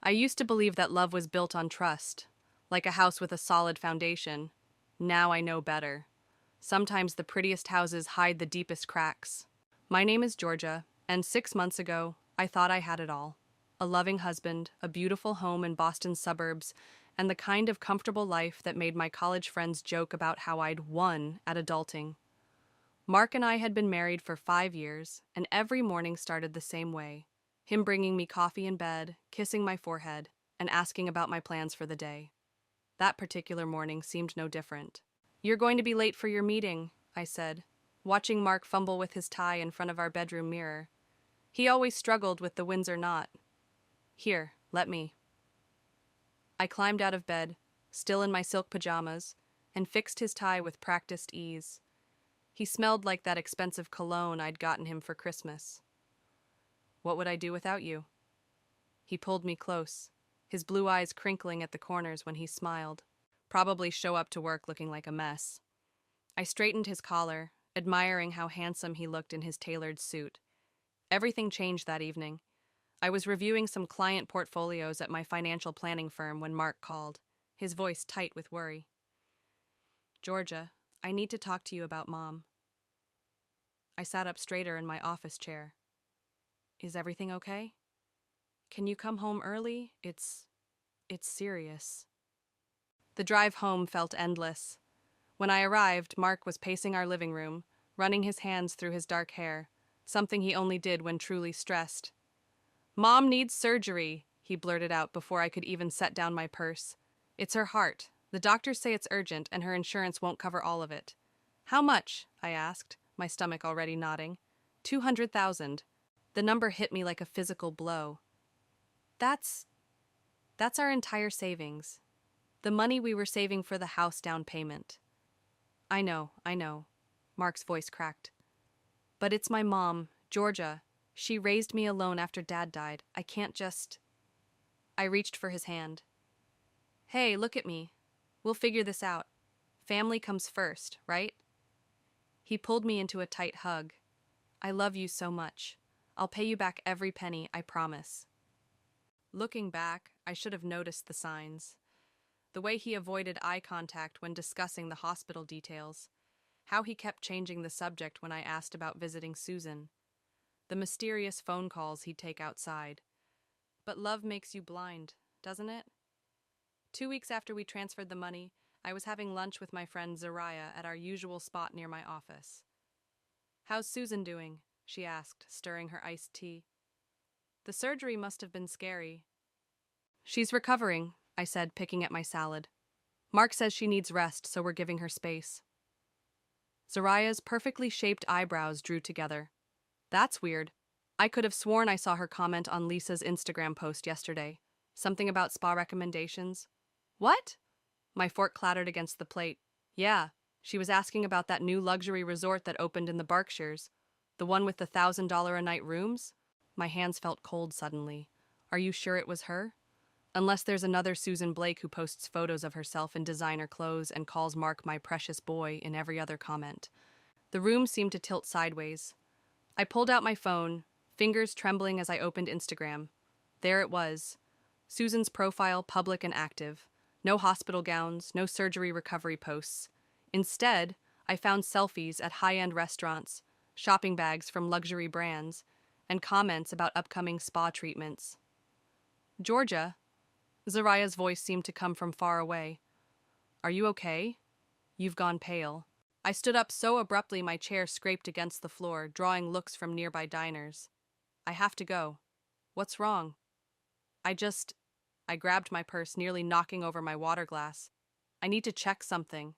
I used to believe that love was built on trust, like a house with a solid foundation. Now I know better. Sometimes the prettiest houses hide the deepest cracks. My name is Georgia, and 6 months ago, I thought I had it all. A loving husband, a beautiful home in Boston's suburbs, and the kind of comfortable life that made my college friends joke about how I'd won at adulting. Mark and I had been married for 5 years, and every morning started the same way. Him bringing me coffee in bed, kissing my forehead, and asking about my plans for the day. That particular morning seemed no different. "You're going to be late for your meeting," I said, watching Mark fumble with his tie in front of our bedroom mirror. He always struggled with the Windsor knot. "Here, let me." I climbed out of bed, still in my silk pajamas, and fixed his tie with practiced ease. He smelled like that expensive cologne I'd gotten him for Christmas. "What would I do without you?" He pulled me close, his blue eyes crinkling at the corners when he smiled. "Probably show up to work looking like a mess." I straightened his collar, admiring how handsome he looked in his tailored suit. Everything changed that evening. I was reviewing some client portfolios at my financial planning firm when Mark called, his voice tight with worry. "Georgia, I need to talk to you about Mom." I sat up straighter in my office chair. "Is everything okay? Can you come home early? It's serious." The drive home felt endless. When I arrived, Mark was pacing our living room, running his hands through his dark hair, something he only did when truly stressed. "Mom needs surgery," he blurted out before I could even set down my purse. "It's her heart. The doctors say it's urgent and her insurance won't cover all of it." "How much?" I asked, my stomach already nodding. 200,000. The number hit me like a physical blow. That's that's our entire savings. The money we were saving for the house down payment." I know, Mark's voice cracked. "But it's my mom, Georgia. She raised me alone after Dad died. I can't just..." I reached for his hand. "Hey, look at me. We'll figure this out. Family comes first, right?" He pulled me into a tight hug. "I love you so much. I'll pay you back every penny, I promise." Looking back, I should have noticed the signs. The way he avoided eye contact when discussing the hospital details. How he kept changing the subject when I asked about visiting Susan. The mysterious phone calls he'd take outside. But love makes you blind, doesn't it? 2 weeks after we transferred the money, I was having lunch with my friend Zariah at our usual spot near my office. "How's Susan doing?" she asked, stirring her iced tea. "The surgery must have been scary." "She's recovering," I said, picking at my salad. "Mark says she needs rest, so we're giving her space." Zariah's perfectly shaped eyebrows drew together. "That's weird. I could have sworn I saw her comment on Lisa's Instagram post yesterday. Something about spa recommendations." "What?" My fork clattered against the plate. "Yeah, she was asking about that new luxury resort that opened in the Berkshires. The one with the $1,000 a night rooms?" My hands felt cold suddenly. "Are you sure it was her? Unless there's another Susan Blake who posts photos of herself in designer clothes and calls Mark my precious boy in every other comment." The room seemed to tilt sideways. I pulled out my phone, fingers trembling as I opened Instagram. There it was. Susan's profile public and active. No hospital gowns, no surgery recovery posts. Instead, I found selfies at high-end restaurants, shopping bags from luxury brands, and comments about upcoming spa treatments. "Georgia," Zariah's voice seemed to come from far away. "Are you okay? You've gone pale." I stood up so abruptly my chair scraped against the floor, drawing looks from nearby diners. "I have to go." "What's wrong?" I just... I grabbed my purse, nearly knocking over my water glass. "I need to check something."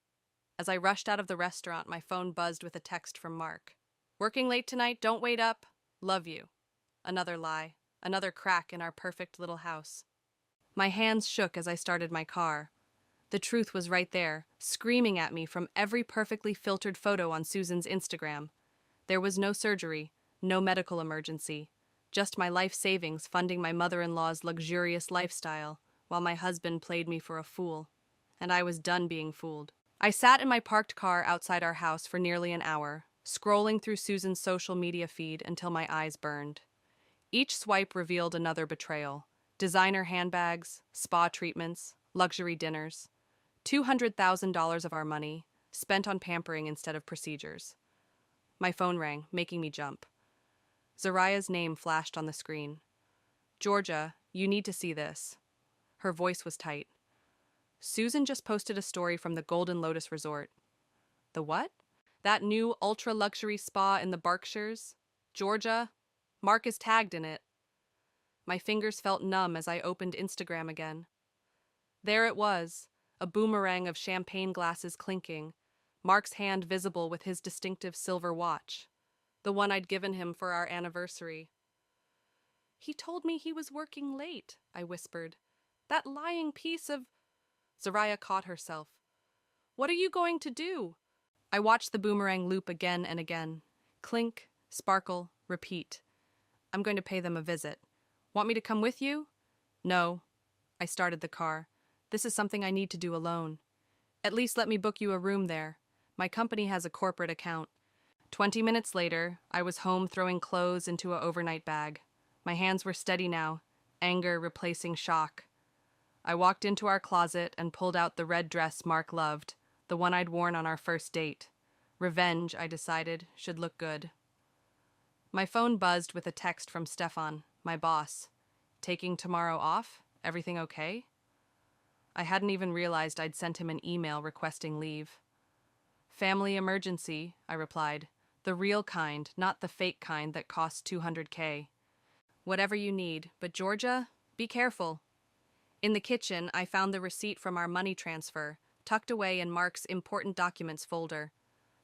As I rushed out of the restaurant, my phone buzzed with a text from Mark. "Working late tonight, don't wait up. Love you." Another lie. Another crack in our perfect little house. My hands shook as I started my car. The truth was right there, screaming at me from every perfectly filtered photo on Susan's Instagram. There was no surgery, no medical emergency, just my life savings funding my mother-in-law's luxurious lifestyle, while my husband played me for a fool. And I was done being fooled. I sat in my parked car outside our house for nearly an hour, scrolling through Susan's social media feed until my eyes burned. Each swipe revealed another betrayal. Designer handbags, spa treatments, luxury dinners. $200,000 of our money, spent on pampering instead of procedures. My phone rang, making me jump. Zariah's name flashed on the screen. Georgia, you need to see this. Her voice was tight. Susan just posted a story from the Golden Lotus Resort. The what? That new ultra-luxury spa in the Berkshires? Georgia? Mark is tagged in it. My fingers felt numb as I opened Instagram again. There it was, a boomerang of champagne glasses clinking, Mark's hand visible with his distinctive silver watch, the one I'd given him for our anniversary. He told me he was working late, I whispered. That lying piece of... Zariah caught herself. What are you going to do? I watched the boomerang loop again and again. Clink, sparkle, repeat. I'm going to pay them a visit. Want me to come with you? No. I started the car. This is something I need to do alone. At least let me book you a room there. My company has a corporate account. 20 minutes later, I was home throwing clothes into an overnight bag. My hands were steady now, anger replacing shock. I walked into our closet and pulled out the red dress Mark loved, the one I'd worn on our first date. Revenge, I decided, should look good. My phone buzzed with a text from Stefan, my boss. Taking tomorrow off? Everything okay? I hadn't even realized I'd sent him an email requesting leave. Family emergency, I replied. The real kind, not the fake kind that costs $200K. Whatever you need, but Georgia, be careful. In the kitchen, I found the receipt from our money transfer, tucked away in Mark's important documents folder.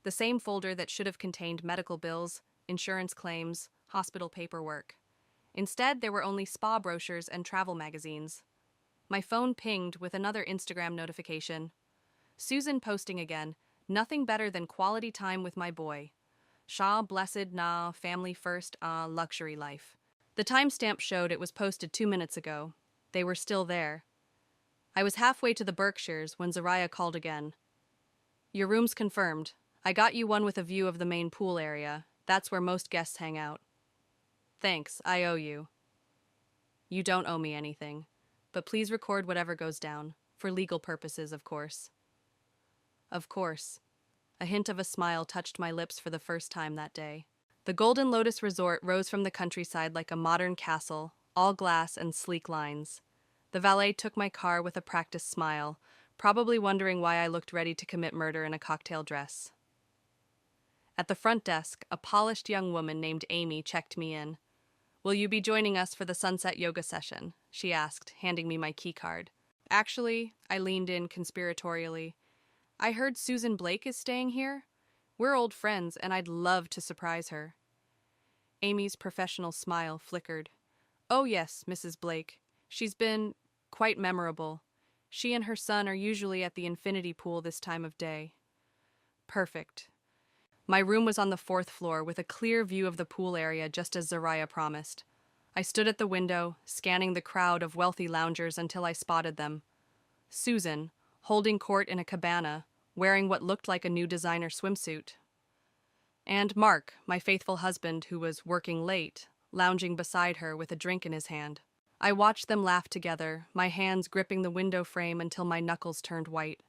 The same folder that should have contained medical bills, insurance claims, hospital paperwork. Instead, there were only spa brochures and travel magazines. My phone pinged with another Instagram notification. Susan posting again, nothing better than quality time with my boy. Shah blessed na family first luxury life. The timestamp showed it was posted 2 minutes ago. They were still there. I was halfway to the Berkshires when Zariah called again. Your room's confirmed. I got you one with a view of the main pool area. That's where most guests hang out. Thanks, I owe you. You don't owe me anything. But please record whatever goes down. For legal purposes, of course. Of course. A hint of a smile touched my lips for the first time that day. The Golden Lotus Resort rose from the countryside like a modern castle, all glass and sleek lines. The valet took my car with a practiced smile, probably wondering why I looked ready to commit murder in a cocktail dress. At the front desk, a polished young woman named Amy checked me in. Will you be joining us for the sunset yoga session? She asked, handing me my key card. Actually, I leaned in conspiratorially. I heard Susan Blake is staying here. We're old friends, and I'd love to surprise her. Amy's professional smile flickered. Oh yes, Mrs. Blake. She's been quite memorable. She and her son are usually at the infinity pool this time of day. Perfect. My room was on the 4th floor with a clear view of the pool area just as Zariah promised. I stood at the window, scanning the crowd of wealthy loungers until I spotted them. Susan, holding court in a cabana, wearing what looked like a new designer swimsuit. And Mark, my faithful husband who was working late, lounging beside her with a drink in his hand. I watched them laugh together, my hands gripping the window frame until my knuckles turned white.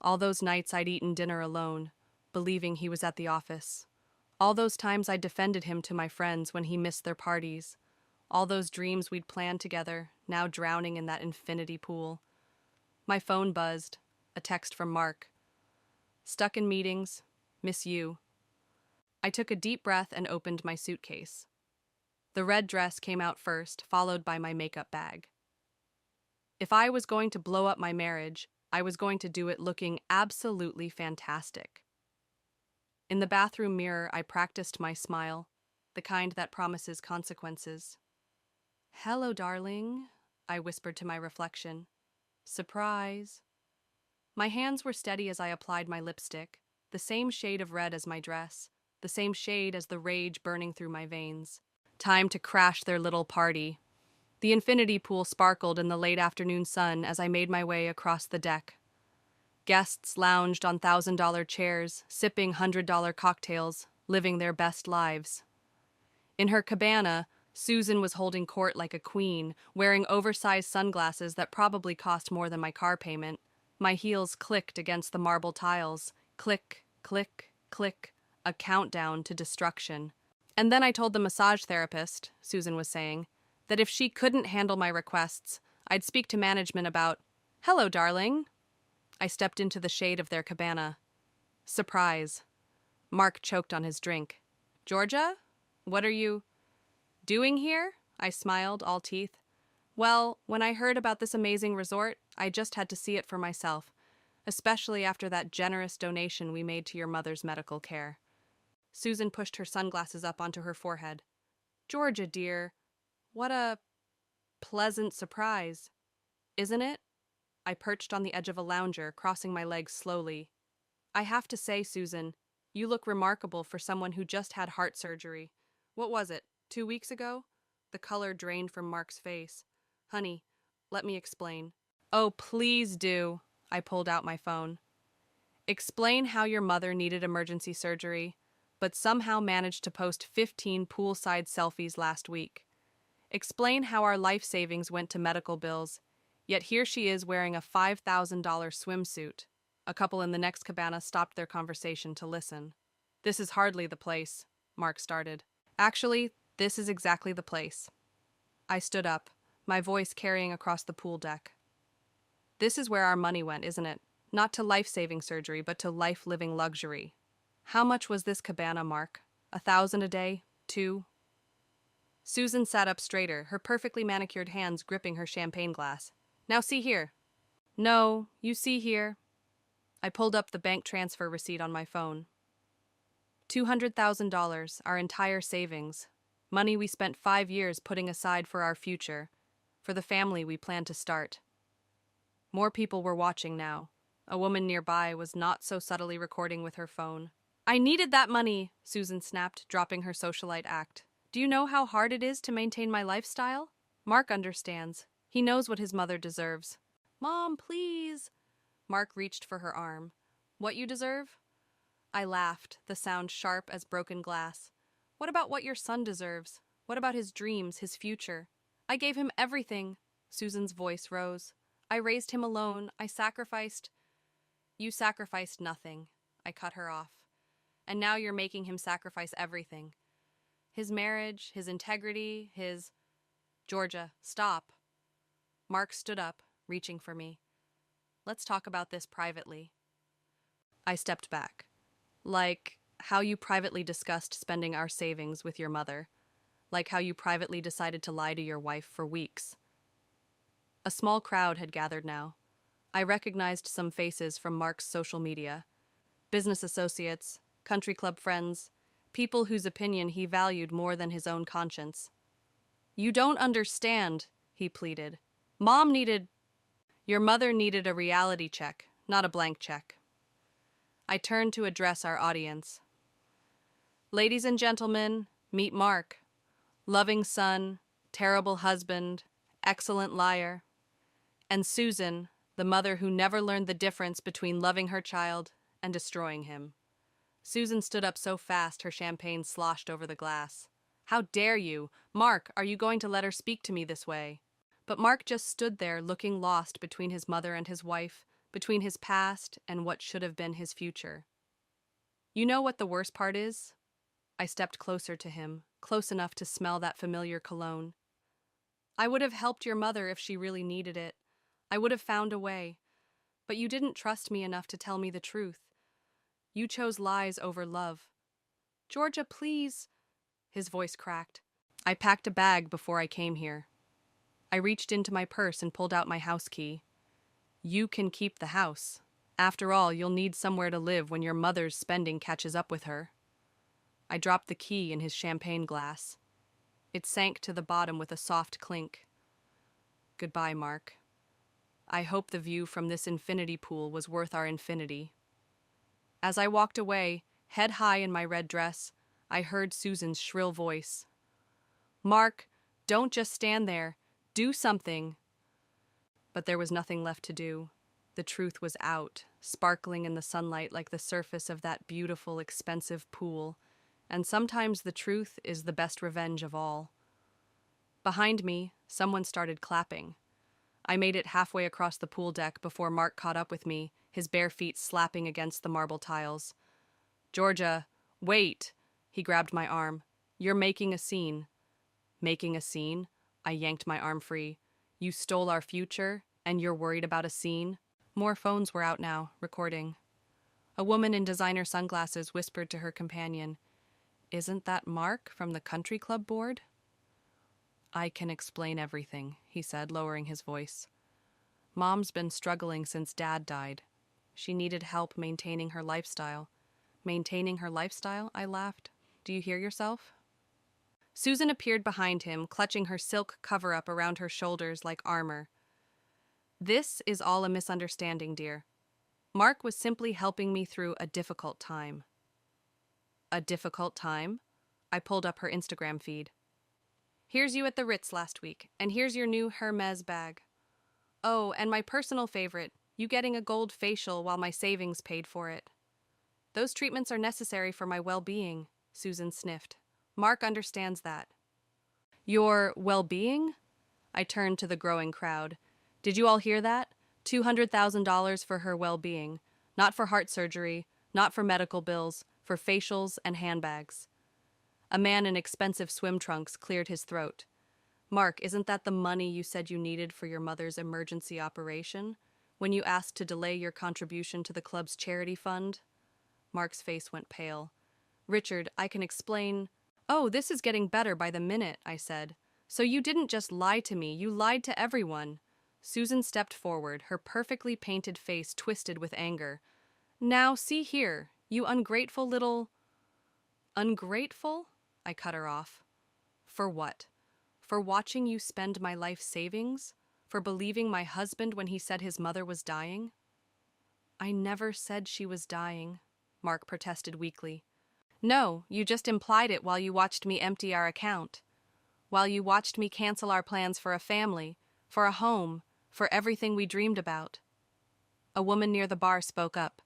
All those nights I'd eaten dinner alone, believing he was at the office. All those times I defended him to my friends when he missed their parties. All those dreams we'd planned together, now drowning in that infinity pool. My phone buzzed, a text from Mark. Stuck in meetings, miss you. I took a deep breath and opened my suitcase. The red dress came out first, followed by my makeup bag. If I was going to blow up my marriage, I was going to do it looking absolutely fantastic. In the bathroom mirror, I practiced my smile, the kind that promises consequences. Hello, darling, I whispered to my reflection. Surprise. My hands were steady as I applied my lipstick, the same shade of red as my dress, the same shade as the rage burning through my veins. Time to crash their little party. The infinity pool sparkled in the late afternoon sun as I made my way across the deck. Guests lounged on $1,000 chairs, sipping $100 cocktails, living their best lives. In her cabana, Susan was holding court like a queen, wearing oversized sunglasses that probably cost more than my car payment. My heels clicked against the marble tiles. Click, click, click. A countdown to destruction. And then I told the massage therapist, Susan was saying, that if she couldn't handle my requests, I'd speak to management about, "Hello, darling." I stepped into the shade of their cabana. Surprise. Mark choked on his drink. "Georgia? What are you doing here?" I smiled, all teeth. "Well, when I heard about this amazing resort, I just had to see it for myself, especially after that generous donation we made to your mother's medical care." Susan pushed her sunglasses up onto her forehead. "Georgia, dear, what a pleasant surprise, isn't it?" I perched on the edge of a lounger, crossing my legs slowly. "I have to say, Susan, you look remarkable for someone who just had heart surgery. What was it, 2 weeks ago?" The color drained from Mark's face. "Honey, let me explain." "Oh, please do." I pulled out my phone. "Explain how your mother needed emergency surgery, but somehow managed to post 15 poolside selfies last week. Explain how our life savings went to medical bills, yet here she is wearing a $5,000 swimsuit." A couple in the next cabana stopped their conversation to listen. "This is hardly the place," Mark started. "Actually, this is exactly the place." I stood up, my voice carrying across the pool deck. "This is where our money went, isn't it? Not to life-saving surgery, but to life-living luxury. How much was this cabana, Mark? 1,000 a day? 2?" Susan sat up straighter, her perfectly manicured hands gripping her champagne glass. "Now see here." "No, you see here." I pulled up the bank transfer receipt on my phone. $200,000, our entire savings. Money we spent 5 years putting aside for our future, for the family we planned to start. More people were watching now. A woman nearby was not so subtly recording with her phone. "I needed that money," Susan snapped, dropping her socialite act. "Do you know how hard it is to maintain my lifestyle?" Mark understands. He knows what his mother deserves. "Mom, please." Mark reached for her arm. "What you deserve?" I laughed, the sound sharp as broken glass. "What about what your son deserves? What about his dreams, his future?" "I gave him everything." Susan's voice rose. "I raised him alone. I sacrificed—" "You sacrificed nothing." I cut her off. "And now you're making him sacrifice everything. His marriage, his integrity, his—" "Georgia, stop." Mark stood up, reaching for me. "Let's talk about this privately." I stepped back. "Like how you privately discussed spending our savings with your mother. Like how you privately decided to lie to your wife for weeks." A small crowd had gathered now. I recognized some faces from Mark's social media. Business associates, country club friends, people whose opinion he valued more than his own conscience. "You don't understand," he pleaded. Your mother needed a reality check, not a blank check." I turned to address our audience. "Ladies and gentlemen, meet Mark. Loving son, terrible husband, excellent liar. And Susan, the mother who never learned the difference between loving her child and destroying him." Susan stood up so fast her champagne sloshed over the glass. "How dare you? Mark, are you going to let her speak to me this way?" But Mark just stood there looking lost between his mother and his wife, between his past and what should have been his future. "You know what the worst part is?" I stepped closer to him, close enough to smell that familiar cologne. "I would have helped your mother if she really needed it. I would have found a way. But you didn't trust me enough to tell me the truth. You chose lies over love." "Georgia, please." His voice cracked. "I packed a bag before I came here." I reached into my purse and pulled out my house key. "You can keep the house. After all, you'll need somewhere to live when your mother's spending catches up with her." I dropped the key in his champagne glass. It sank to the bottom with a soft clink. "Goodbye, Mark. I hope the view from this infinity pool was worth our infinity." As I walked away, head high in my red dress, I heard Susan's shrill voice. "Mark, don't just stand there. Do something." But there was nothing left to do. The truth was out, sparkling in the sunlight like the surface of that beautiful, expensive pool. And sometimes the truth is the best revenge of all. Behind me, someone started clapping. I made it halfway across the pool deck before Mark caught up with me, his bare feet slapping against the marble tiles. Georgia, wait! He grabbed my arm. You're making a scene. Making a scene? I yanked my arm free. You stole our future, and you're worried about a scene? More phones were out now, recording. A woman in designer sunglasses whispered to her companion, "Isn't that Mark from the country club board?" "I can explain everything," he said, lowering his voice. "Mom's been struggling since Dad died. She needed help maintaining her lifestyle." "Maintaining her lifestyle?" I laughed. "Do you hear yourself?" Susan appeared behind him, clutching her silk cover-up around her shoulders like armor. "This is all a misunderstanding, dear. Mark was simply helping me through a difficult time." "A difficult time?" I pulled up her Instagram feed. "Here's you at the Ritz last week, and here's your new Hermes bag. Oh, and my personal favorite, you getting a gold facial while my savings paid for it." "Those treatments are necessary for my well-being," Susan sniffed. "Mark understands that." "Your well-being?" I turned to the growing crowd. "Did you all hear that? $200,000 for her well-being. Not for heart surgery, not for medical bills, for facials and handbags." A man in expensive swim trunks cleared his throat. "Mark, isn't that the money you said you needed for your mother's emergency operation, when you asked to delay your contribution to the club's charity fund?" Mark's face went pale. "Richard, I can explain." "Oh, this is getting better by the minute," I said. "So you didn't just lie to me, you lied to everyone." Susan stepped forward, her perfectly painted face twisted with anger. "Now, see here, you ungrateful little—" "Ungrateful?" I cut her off. "For what? For watching you spend my life savings? For believing my husband when he said his mother was dying?" "I never said she was dying," Mark protested weakly. "No, you just implied it while you watched me empty our account. While you watched me cancel our plans for a family, for a home, for everything we dreamed about." A woman near the bar spoke up.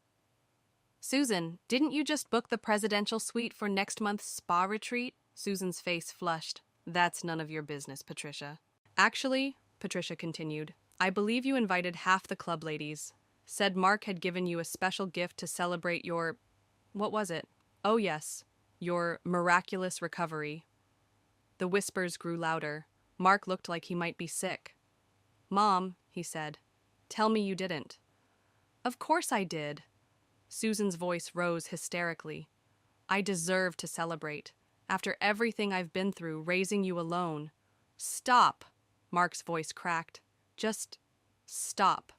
"Susan, didn't you just book the presidential suite for next month's spa retreat?" Susan's face flushed. "That's none of your business, Patricia." "Actually," Patricia continued, "I believe you invited half the club ladies. Said Mark had given you a special gift to celebrate your— what was it? Oh yes, your miraculous recovery." The whispers grew louder. Mark looked like he might be sick. "Mom," he said, "tell me you didn't." "Of course I did." Susan's voice rose hysterically. "I deserve to celebrate. After everything I've been through, raising you alone." "Stop!" Mark's voice cracked. "Just stop."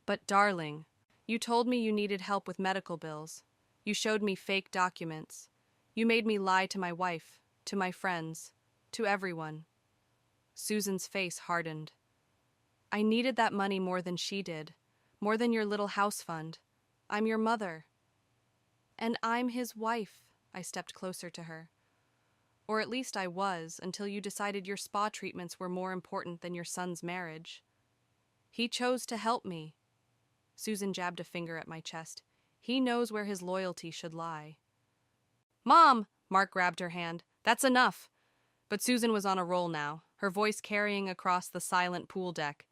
"But darling, you told me you needed help with medical bills. You showed me fake documents. You made me lie to my wife, to my friends, to everyone." Susan's face hardened. "I needed that money more than she did, more than your little house fund. I'm your mother." "And I'm his wife," I stepped closer to her. "Or at least I was, until you decided your spa treatments were more important than your son's marriage. He chose to help me." Susan jabbed a finger at my chest. "He knows where his loyalty should lie." "Mom!" Mark grabbed her hand. "That's enough." But Susan was on a roll now, her voice carrying across the silent pool deck.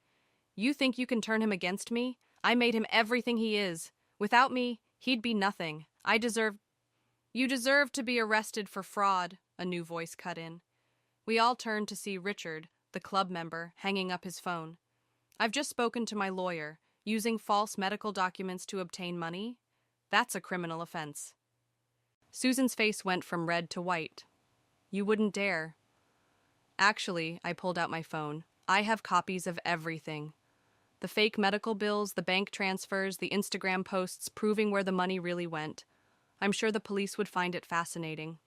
"You think you can turn him against me? I made him everything he is. Without me, he'd be nothing. You deserve to be arrested for fraud," a new voice cut in. We all turned to see Richard, the club member, hanging up his phone. "I've just spoken to my lawyer. Using false medical documents to obtain money? That's a criminal offense." Susan's face went from red to white. "You wouldn't dare." "Actually," I pulled out my phone, "I have copies of everything. The fake medical bills, the bank transfers, the Instagram posts proving where the money really went. I'm sure the police would find it fascinating."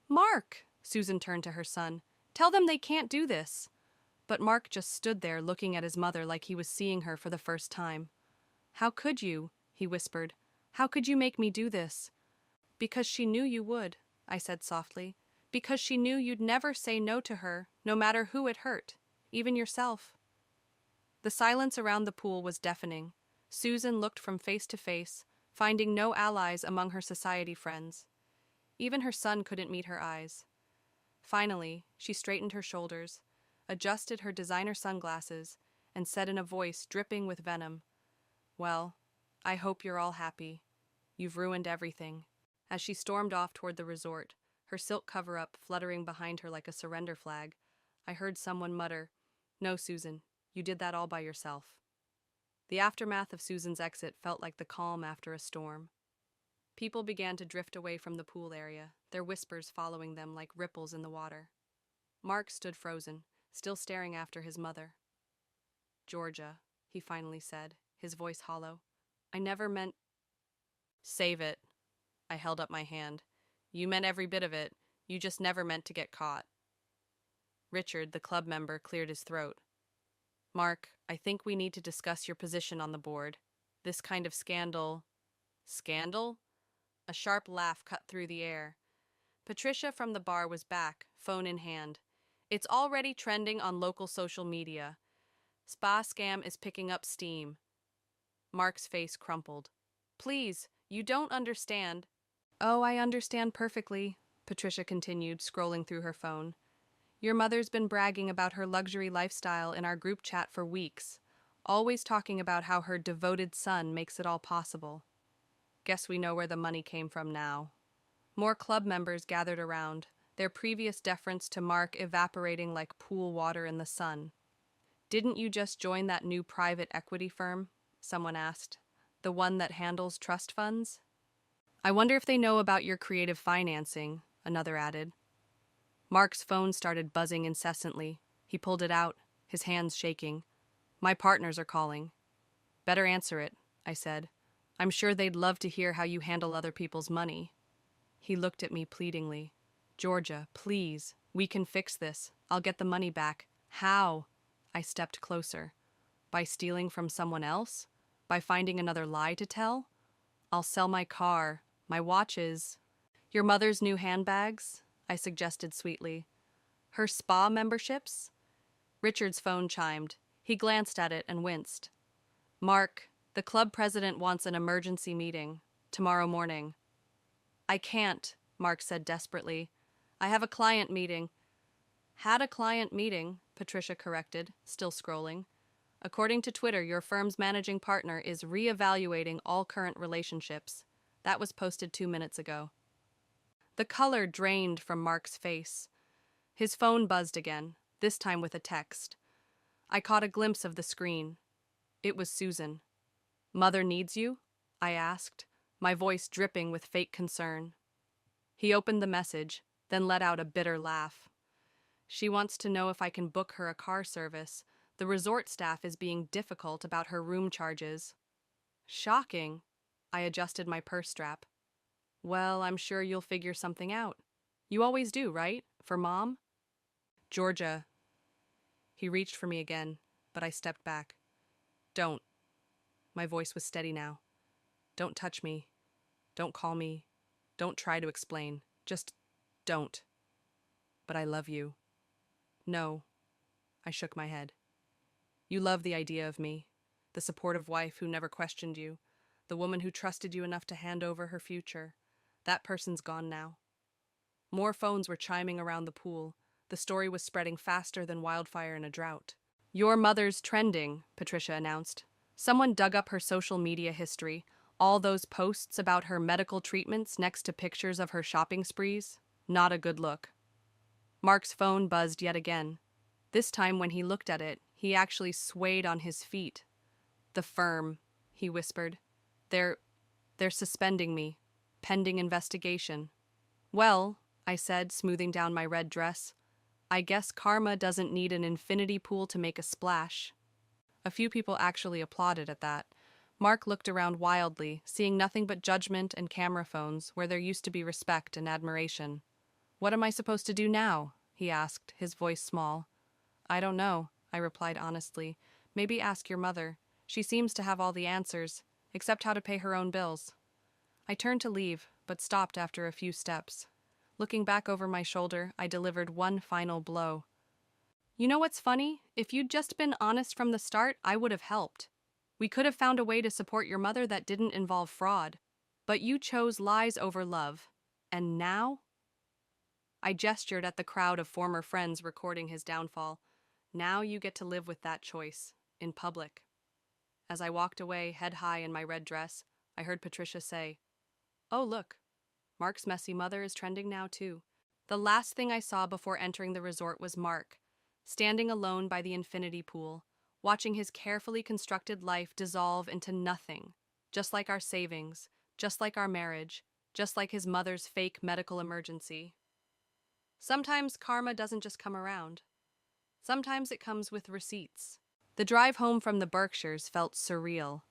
"Mark!" Susan turned to her son. "Tell them they can't do this." But Mark just stood there looking at his mother like he was seeing her for the first time. "How could you?" he whispered. "How could you make me do this?" "Because she knew you would," I said softly. "Because she knew you'd never say no to her, no matter who it hurt, even yourself." The silence around the pool was deafening. Susan looked from face to face, finding no allies among her society friends. Even her son couldn't meet her eyes. Finally, she straightened her shoulders. adjusted her designer sunglasses, and said in a voice dripping with venom, "Well, I hope you're all happy. You've ruined everything." As she stormed off toward the resort, her silk cover-up fluttering behind her like a surrender flag, I heard someone mutter, "No, Susan, you did that all by yourself." The aftermath of Susan's exit felt like the calm after a storm. People began to drift away from the pool area, their whispers following them like ripples in the water. Mark stood frozen, still staring after his mother. "Georgia," he finally said, his voice hollow, "I never meant—" "Save it." I held up my hand. "You meant every bit of it. You just never meant to get caught." Richard, the club member, cleared his throat. "Mark, I think we need to discuss your position on the board. This kind of scandal—" "Scandal?" A sharp laugh cut through the air. Patricia from the bar was back, phone in hand. "It's already trending on local social media. Spa scam is picking up steam." Mark's face crumpled. "Please, you don't understand." "Oh, I understand perfectly," Patricia continued, scrolling through her phone. "Your mother's been bragging about her luxury lifestyle in our group chat for weeks, always talking about how her devoted son makes it all possible. Guess we know where the money came from now." More club members gathered around, their previous deference to Mark evaporating like pool water in the sun. "Didn't you just join that new private equity firm?" someone asked. "The one that handles trust funds?" "I wonder if they know about your creative financing," another added. Mark's phone started buzzing incessantly. He pulled it out, his hands shaking. "My partners are calling." "Better answer it," I said. "I'm sure they'd love to hear how you handle other people's money." He looked at me pleadingly. "Georgia, please, we can fix this. I'll get the money back." "How?" I stepped closer. "By stealing from someone else? By finding another lie to tell? I'll sell my car, my watches." "Your mother's new handbags?" I suggested sweetly. "Her spa memberships?" Richard's phone chimed. He glanced at it and winced. "Mark, the club president wants an emergency meeting. Tomorrow morning." "I can't," Mark said desperately. "I have a client meeting." "Had a client meeting," Patricia corrected, still scrolling. "According to Twitter, your firm's managing partner is re-evaluating all current relationships." That was posted 2 minutes ago. The color drained from Mark's face. His phone buzzed again, this time with a text. I caught a glimpse of the screen. It was Susan. "Mother needs you?" I asked, my voice dripping with fake concern. He opened the message, then let out a bitter laugh. "She wants to know if I can book her a car service. The resort staff is being difficult about her room charges." "Shocking." I adjusted my purse strap. "Well, I'm sure you'll figure something out. You always do, right? For Mom?" "Georgia." He reached for me again, but I stepped back. "Don't." My voice was steady now. "Don't touch me. Don't call me. Don't try to explain. Just don't. But I love you." "No." I shook my head. "You love the idea of me, the supportive wife who never questioned you, the woman who trusted you enough to hand over her future. That person's gone now." More phones were chiming around the pool. The story was spreading faster than wildfire in a drought. "Your mother's trending," Patricia announced. Someone dug up her social media history, all those posts about her medical treatments next to pictures of her shopping sprees. Not a good look. Mark's phone buzzed yet again. This time when he looked at it, he actually swayed on his feet. "The firm," he whispered. They're suspending me, pending investigation." "Well," I said, smoothing down my red dress, "I guess karma doesn't need an infinity pool to make a splash." A few people actually applauded at that. Mark looked around wildly, seeing nothing but judgment and camera phones where there used to be respect and admiration. "What am I supposed to do now?" he asked, his voice small. "I don't know," I replied honestly. "Maybe ask your mother. She seems to have all the answers, except how to pay her own bills." I turned to leave, but stopped after a few steps. Looking back over my shoulder, I delivered one final blow. "You know what's funny? If you'd just been honest from the start, I would have helped. We could have found a way to support your mother that didn't involve fraud. But you chose lies over love. And now?" I gestured at the crowd of former friends recording his downfall. Now you get to live with that choice, in public. As I walked away, head high in my red dress, I heard Patricia say, "Oh, look, Mark's messy mother is trending now, too." The last thing I saw before entering the resort was Mark, standing alone by the infinity pool, watching his carefully constructed life dissolve into nothing, just like our savings, just like our marriage, just like his mother's fake medical emergency. Sometimes karma doesn't just come around. Sometimes it comes with receipts. The drive home from the Berkshires felt surreal.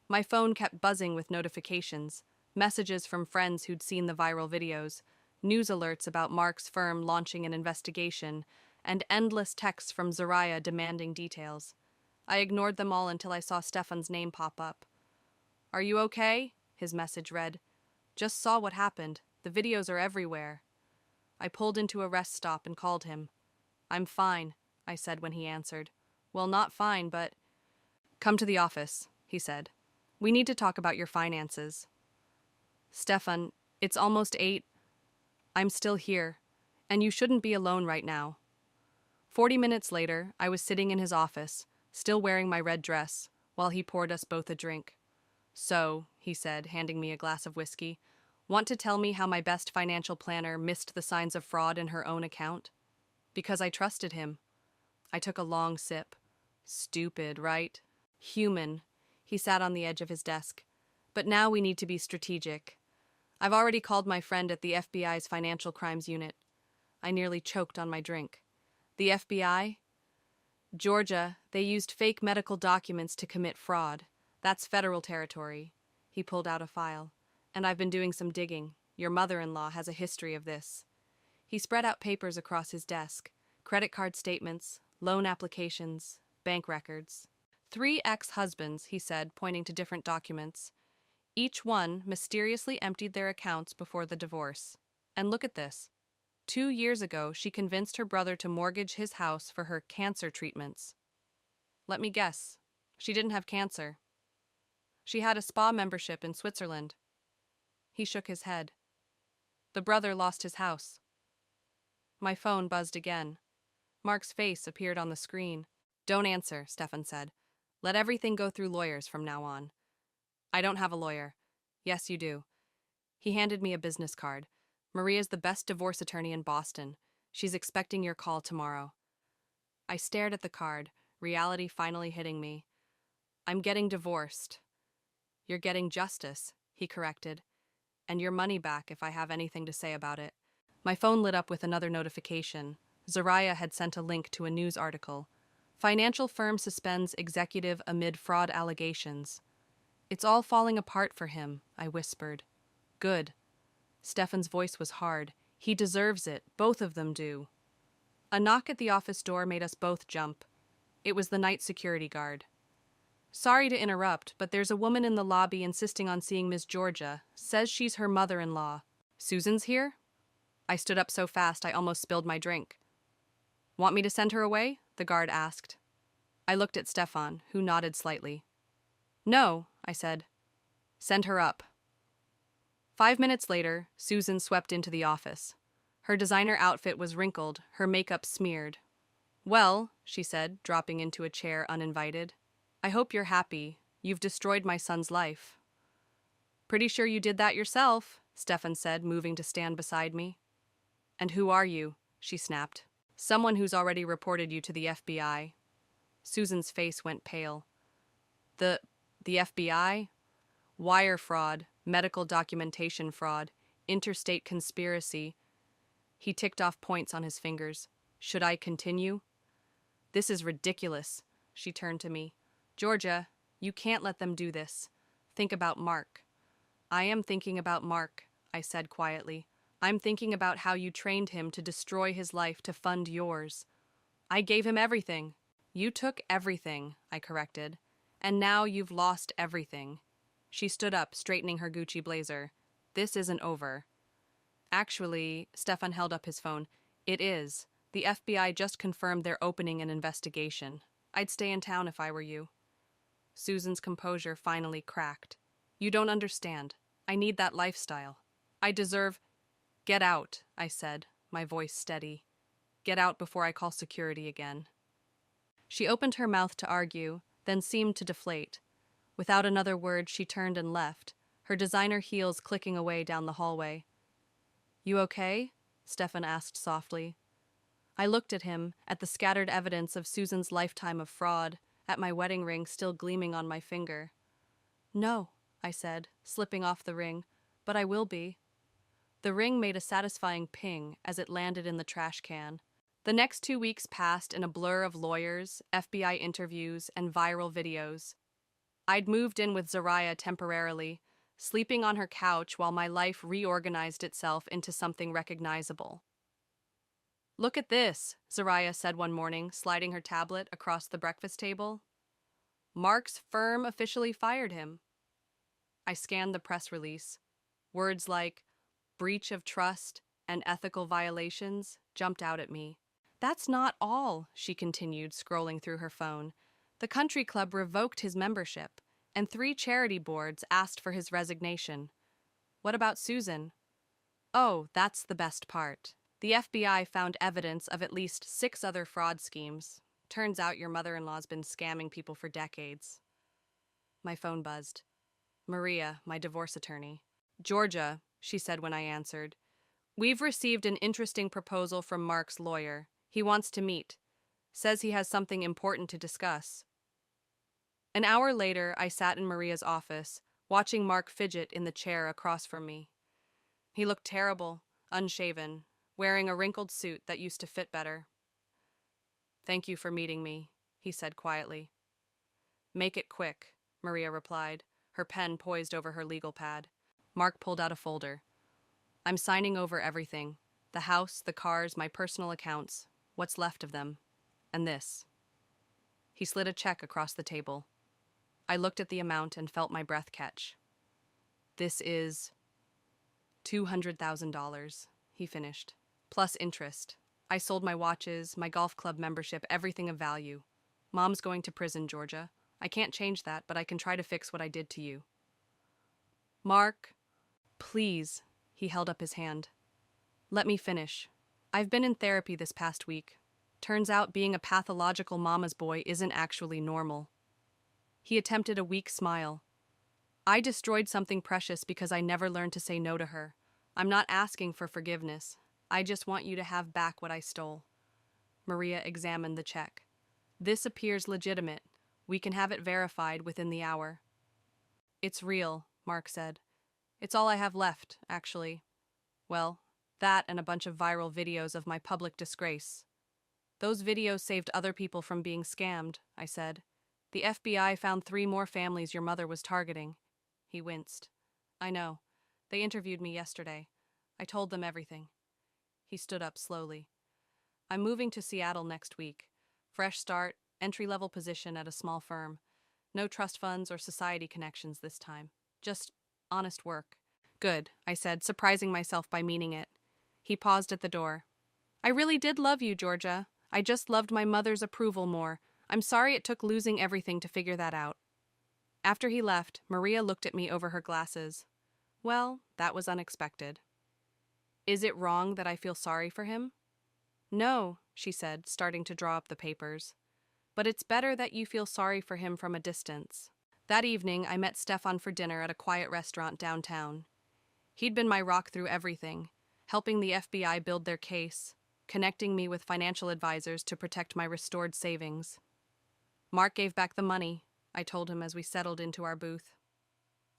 My phone kept buzzing with notifications, messages from friends who'd seen the viral videos, news alerts about Mark's firm launching an investigation, and endless texts from Zariah demanding details. I ignored them all until I saw Stefan's name pop up. "Are you okay?" his message read. "Just saw what happened. The videos are everywhere." I pulled into a rest stop and called him. "I'm fine," I said when he answered. "Well, not fine, but—" "Come to the office," he said. "We need to talk about your finances." "Stefan, it's almost 8. I'm still here, and you shouldn't be alone right now." 40 minutes later, I was sitting in his office, still wearing my red dress, while he poured us both a drink. "So," he said, handing me a glass of whiskey, "want to tell me how my best financial planner missed the signs of fraud in her own account?" "Because I trusted him." I took a long sip. "Stupid, right? Human." He sat on the edge of his desk. "But now we need to be strategic. I've already called my friend at the FBI's Financial Crimes Unit." I nearly choked on my drink. "The FBI? Georgia, they used fake medical documents to commit fraud. That's federal territory." He pulled out a file. "And I've been doing some digging. Your mother-in-law has a history of this." He spread out papers across his desk, credit card statements, loan applications, bank records. 3 ex-husbands, he said, pointing to different documents. Each one mysteriously emptied their accounts before the divorce. And look at this. 2 years ago, she convinced her brother to mortgage his house for her cancer treatments. Let me guess. She didn't have cancer. She had a spa membership in Switzerland. He shook his head. The brother lost his house. My phone buzzed again. Mark's face appeared on the screen. "Don't answer," Stefan said. "Let everything go through lawyers from now on." "I don't have a lawyer." "Yes, you do." He handed me a business card. "Maria's the best divorce attorney in Boston. She's expecting your call tomorrow." I stared at the card, reality finally hitting me. "I'm getting divorced." "You're getting justice," he corrected. "And your money back if I have anything to say about it." My phone lit up with another notification. Zariah had sent a link to a news article. "Financial firm suspends executive amid fraud allegations." "It's all falling apart for him," I whispered. "Good." Stefan's voice was hard. "He deserves it. Both of them do." A knock at the office door made us both jump. It was the night security guard. "Sorry to interrupt, but there's a woman in the lobby insisting on seeing Miss Georgia. Says she's her mother-in-law. Susan's here?" I stood up so fast I almost spilled my drink. "Want me to send her away?" the guard asked. I looked at Stefan, who nodded slightly. "No," I said. "Send her up." 5 minutes later, Susan swept into the office. Her designer outfit was wrinkled, her makeup smeared. "Well," she said, dropping into a chair uninvited, "I hope you're happy. You've destroyed my son's life." "Pretty sure you did that yourself," Stefan said, moving to stand beside me. "And who are you?" she snapped. "Someone who's already reported you to the FBI." Susan's face went pale. The FBI? Wire fraud, medical documentation fraud, interstate conspiracy." He ticked off points on his fingers. "Should I continue?" "This is ridiculous." She turned to me. "Georgia, you can't let them do this. Think about Mark." "I am thinking about Mark," I said quietly. "I'm thinking about how you trained him to destroy his life to fund yours." "I gave him everything." "You took everything," I corrected. "And now you've lost everything." She stood up, straightening her Gucci blazer. "This isn't over." "Actually," Stefan held up his phone, "it is. The FBI just confirmed they're opening an investigation. I'd stay in town if I were you." Susan's composure finally cracked. "You don't understand. I need that lifestyle. I deserve—" "Get out," I said, my voice steady. "Get out before I call security again." She opened her mouth to argue, then seemed to deflate. Without another word, she turned and left, her designer heels clicking away down the hallway. "You okay?" Stefan asked softly. I looked at him, at the scattered evidence of Susan's lifetime of fraud, at my wedding ring still gleaming on my finger. "No," I said, slipping off the ring, "but I will be." The ring made a satisfying ping as it landed in the trash can. The next 2 weeks passed in a blur of lawyers, FBI interviews, and viral videos. I'd moved in with Zariah temporarily, sleeping on her couch while my life reorganized itself into something recognizable. "Look at this," Zariah said one morning, sliding her tablet across the breakfast table. "Mark's firm officially fired him." I scanned the press release. Words like breach of trust and ethical violations jumped out at me. "That's not all," she continued, scrolling through her phone. "The country club revoked his membership, and 3 charity boards asked for his resignation." "What about Susan?" "Oh, that's the best part. The FBI found evidence of at least 6 other fraud schemes. Turns out your mother-in-law's been scamming people for decades." My phone buzzed. Maria, my divorce attorney. "Georgia," she said when I answered, "we've received an interesting proposal from Mark's lawyer. He wants to meet. Says he has something important to discuss." An hour later, I sat in Maria's office, watching Mark fidget in the chair across from me. He looked terrible, unshaven, wearing a wrinkled suit that used to fit better. "Thank you for meeting me," he said quietly. "Make it quick," Maria replied, her pen poised over her legal pad. Mark pulled out a folder. "I'm signing over everything. The house, the cars, my personal accounts, what's left of them, and this." He slid a check across the table. I looked at the amount and felt my breath catch. "This is $200,000, he finished, plus interest. I sold my watches, my golf club membership, everything of value. Mom's going to prison, Georgia. I can't change that, but I can try to fix what I did to you." "Mark, please," he held up his hand. "Let me finish. I've been in therapy this past week. Turns out being a pathological mama's boy isn't actually normal." He attempted a weak smile. "I destroyed something precious because I never learned to say no to her. I'm not asking for forgiveness. I just want you to have back what I stole." Maria examined the check. "This appears legitimate. We can have it verified within the hour." "It's real," Mark said. "It's all I have left, actually. Well, that and a bunch of viral videos of my public disgrace." "Those videos saved other people from being scammed," I said. "The FBI found 3 more families your mother was targeting." He winced. "I know. They interviewed me yesterday. I told them everything." He stood up slowly. "I'm moving to Seattle next week. Fresh start, entry-level position at a small firm. No trust funds or society connections this time. Just honest work." "Good," I said, surprising myself by meaning it. He paused at the door. "I really did love you, Georgia. I just loved my mother's approval more. I'm sorry it took losing everything to figure that out." After he left, Maria looked at me over her glasses. "Well, that was unexpected." "Is it wrong that I feel sorry for him?" "No," she said, starting to draw up the papers. "But it's better that you feel sorry for him from a distance." That evening, I met Stefan for dinner at a quiet restaurant downtown. He'd been my rock through everything, helping the FBI build their case, connecting me with financial advisors to protect my restored savings. "Mark gave back the money," I told him as we settled into our booth.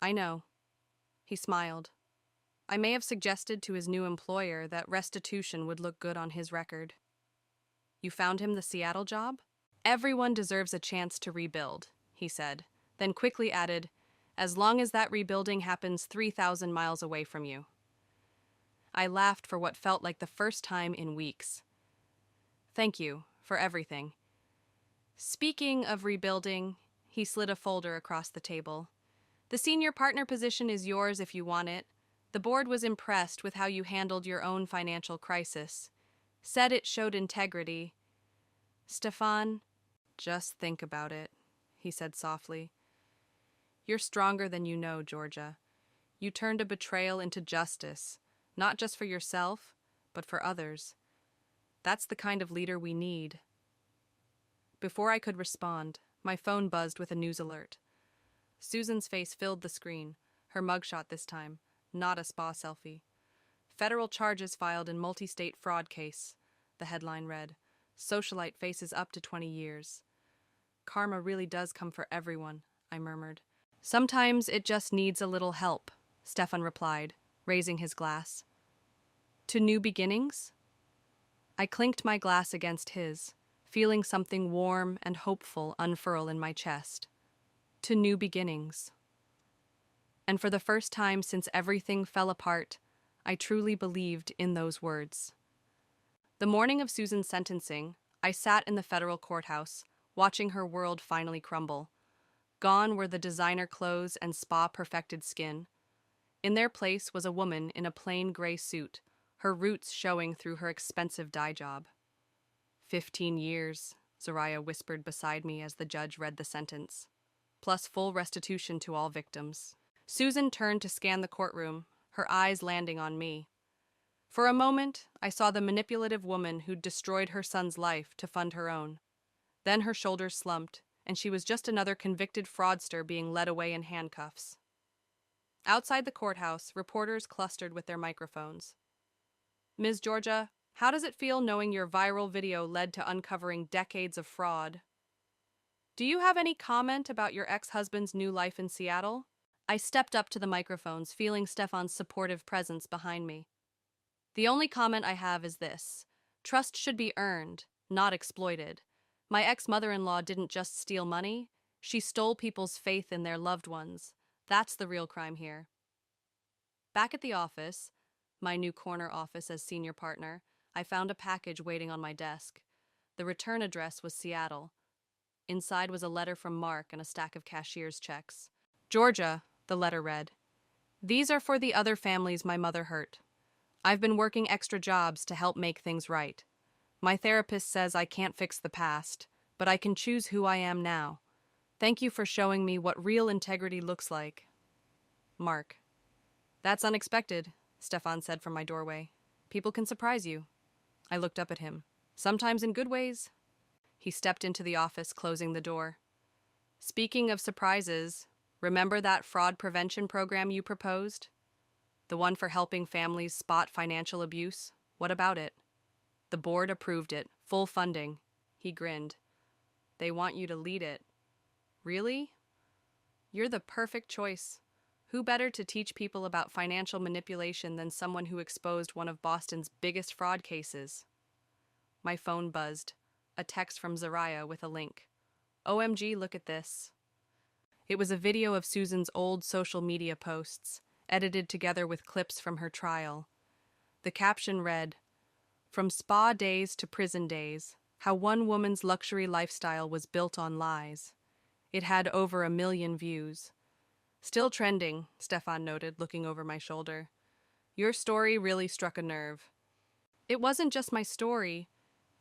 "I know." He smiled. "I may have suggested to his new employer that restitution would look good on his record." "You found him the Seattle job?" "Everyone deserves a chance to rebuild," he said, then quickly added, "as long as that rebuilding happens 3,000 miles away from you." I laughed for what felt like the first time in weeks. "Thank you for everything." "Speaking of rebuilding," he slid a folder across the table. "The senior partner position is yours if you want it. The board was impressed with how you handled your own financial crisis. Said it showed integrity." "Stefan, just think about it," he said softly. "You're stronger than you know, Georgia. You turned a betrayal into justice, not just for yourself, but for others. That's the kind of leader we need." Before I could respond, my phone buzzed with a news alert. Susan's face filled the screen, her mugshot this time, not a spa selfie. Federal charges filed in multi-state fraud case, the headline read. Socialite faces up to 20 years. Karma really does come for everyone, I murmured. Sometimes it just needs a little help, Stefan replied, raising his glass. To new beginnings? I clinked my glass against his, feeling something warm and hopeful unfurl in my chest. To new beginnings. And for the first time since everything fell apart, I truly believed in those words. The morning of Susan's sentencing, I sat in the federal courthouse, watching her world finally crumble. Gone were the designer clothes and spa-perfected skin. In their place was a woman in a plain gray suit, her roots showing through her expensive dye job. 15 years, Zariah whispered beside me as the judge read the sentence, plus full restitution to all victims. Susan turned to scan the courtroom, her eyes landing on me. For a moment, I saw the manipulative woman who'd destroyed her son's life to fund her own. Then her shoulders slumped, and she was just another convicted fraudster being led away in handcuffs. Outside the courthouse, reporters clustered with their microphones. Ms. Georgia, how does it feel knowing your viral video led to uncovering decades of fraud? Do you have any comment about your ex-husband's new life in Seattle? I stepped up to the microphones, feeling Stefan's supportive presence behind me. The only comment I have is this. Trust should be earned, not exploited. My ex-mother-in-law didn't just steal money, she stole people's faith in their loved ones. That's the real crime here. Back at the office, my new corner office as senior partner, I found a package waiting on my desk. The return address was Seattle. Inside was a letter from Mark and a stack of cashier's checks. Georgia, the letter read, these are for the other families my mother hurt. I've been working extra jobs to help make things right. My therapist says I can't fix the past, but I can choose who I am now. Thank you for showing me what real integrity looks like. Mark. That's unexpected, Stefan said from my doorway. People can surprise you. I looked up at him. Sometimes in good ways. He stepped into the office, closing the door. Speaking of surprises, remember that fraud prevention program you proposed? The one for helping families spot financial abuse? What about it? The board approved it, full funding. He grinned. They want you to lead it. Really? You're the perfect choice. Who better to teach people about financial manipulation than someone who exposed one of Boston's biggest fraud cases? My phone buzzed. A text from Zariah with a link. OMG, look at this. It was a video of Susan's old social media posts, edited together with clips from her trial. The caption read, From spa days to prison days, how one woman's luxury lifestyle was built on lies. It had over 1 million views. Still trending, Stefan noted, looking over my shoulder. Your story really struck a nerve. It wasn't just my story.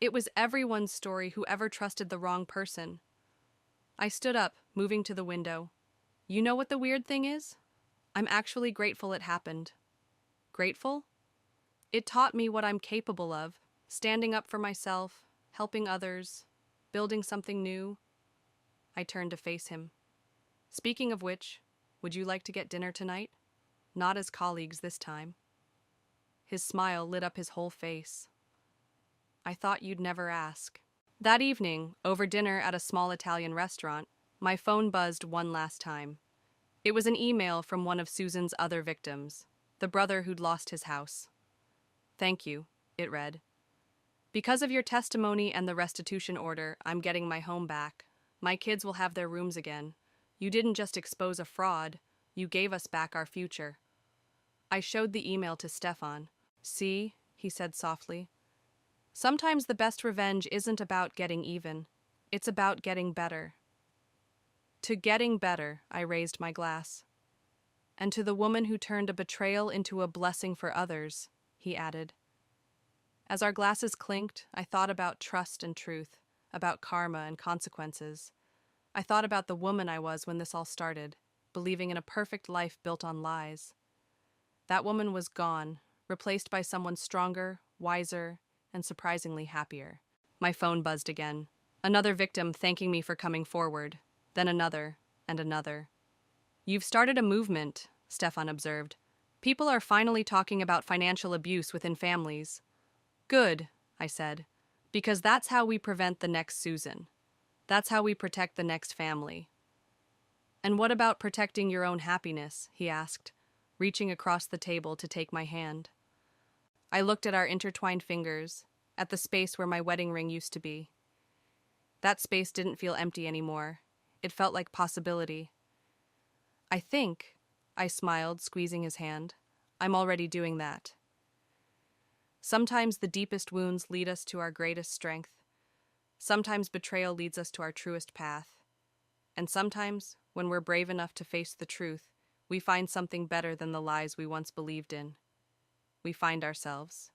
It was everyone's story who ever trusted the wrong person. I stood up, moving to the window. You know what the weird thing is? I'm actually grateful it happened. Grateful? It taught me what I'm capable of, standing up for myself, helping others, building something new. I turned to face him. Speaking of which, would you like to get dinner tonight? Not as colleagues this time. His smile lit up his whole face. I thought you'd never ask. That evening, over dinner at a small Italian restaurant, my phone buzzed one last time. It was an email from one of Susan's other victims, the brother who'd lost his house. Thank you, it read. Because of your testimony and the restitution order, I'm getting my home back. My kids will have their rooms again. You didn't just expose a fraud, you gave us back our future. I showed the email to Stefan. See, he said softly. Sometimes the best revenge isn't about getting even. It's about getting better. To getting better, I raised my glass. And to the woman who turned a betrayal into a blessing for others, he added. As our glasses clinked, I thought about trust and truth, about karma and consequences. I thought about the woman I was when this all started, believing in a perfect life built on lies. That woman was gone, replaced by someone stronger, wiser, and surprisingly happier. My phone buzzed again. Another victim thanking me for coming forward, then another, and another. You've started a movement, Stefan observed. People are finally talking about financial abuse within families. Good, I said, because that's how we prevent the next Susan. That's how we protect the next family. And what about protecting your own happiness? He asked, reaching across the table to take my hand. I looked at our intertwined fingers, at the space where my wedding ring used to be. That space didn't feel empty anymore. It felt like possibility. I think, I smiled, squeezing his hand, I'm already doing that. Sometimes the deepest wounds lead us to our greatest strength. Sometimes betrayal leads us to our truest path. And sometimes, when we're brave enough to face the truth, we find something better than the lies we once believed in. We find ourselves.